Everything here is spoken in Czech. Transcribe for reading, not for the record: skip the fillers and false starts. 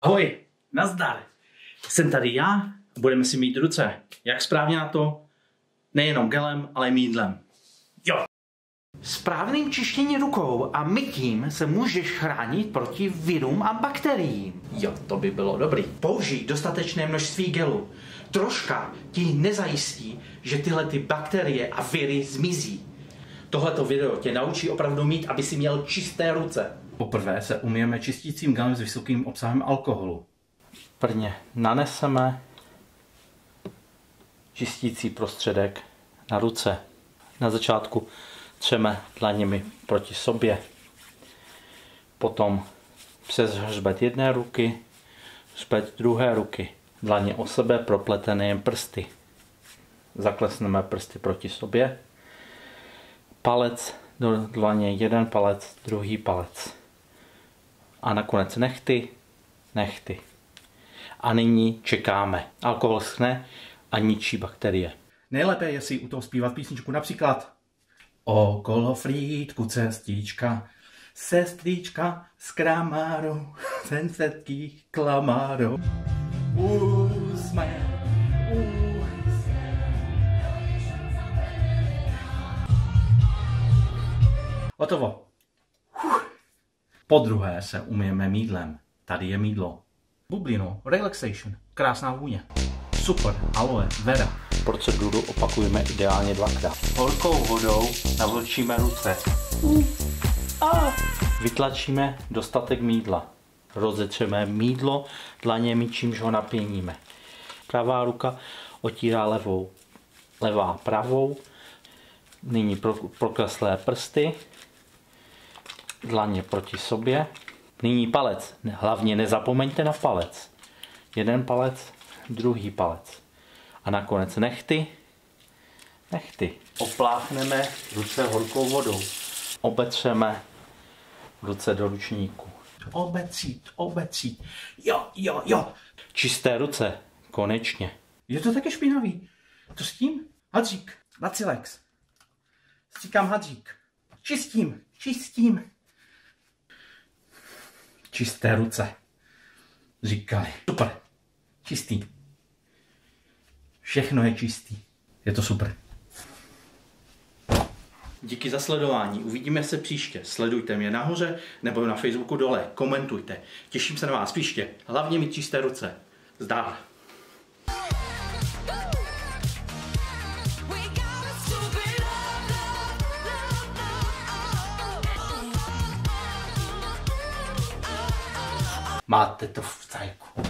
Ahoj, nazdar. Jsem tady já a budeme si mít ruce. Jak správně na to? Nejenom gelem, ale i mýdlem. Jo. Správným čištěním rukou a mytím se můžeš chránit proti virům a bakteriím. Jo, to by bylo dobrý. Použij dostatečné množství gelu. Troška ti nezajistí, že tyhle ty bakterie a viry zmizí. Tohleto video tě naučí opravdu mít, aby si měl čisté ruce. Poprvé se umyjeme čistícím gelem s vysokým obsahem alkoholu. Prvně naneseme čistící prostředek na ruce. Na začátku třeme dlaněmi proti sobě. Potom přes hřbet jedné ruky, hřbet druhé ruky. Dlaně o sebe, propletené jen prsty. Zaklesneme prsty proti sobě. Palec do dlaně, jeden palec, druhý palec. A nakonec nehty, nehty. A nyní čekáme. Alkohol schne a ničí bakterie. Nejlépe je si u toho zpívat písničku například Okolo Frýdku cestička, sestříčka s kramárou, sensetkých klamárou. Jsme. Hotovo. Podruhé se umyjeme mýdlem. Tady je mýdlo. Bublino, relaxation, krásná vůně. Super, aloe, vera. Proceduru opakujeme ideálně dvakrát. Horkou vodou navlčíme ruce. Vytlačíme dostatek mýdla. Rozetřeme mýdlo dlaněmi, čímž ho napěníme. Pravá ruka otírá levou, levá pravou. Nyní prokleslé prsty. Dlaně proti sobě. Nyní palec. Hlavně nezapomeňte na palec. Jeden palec, druhý palec. A nakonec nehty. Nehty. Opláchneme ruce horkou vodou. Obetřeme ruce do ručníku. Obecít. Jo. Čisté ruce. Konečně. Je to taky špinavý. To s tím? Hadřík. Bacilex. Stříkám hadřík. Čistím. Čisté ruce. Říkali. Super. Čistý. Všechno je čistý. Je to super. Díky za sledování. Uvidíme se příště. Sledujte mě nahoře nebo na Facebooku dole. Komentujte. Těším se na vás příště. Hlavně mít čisté ruce. Zdar. Máte to v cajku.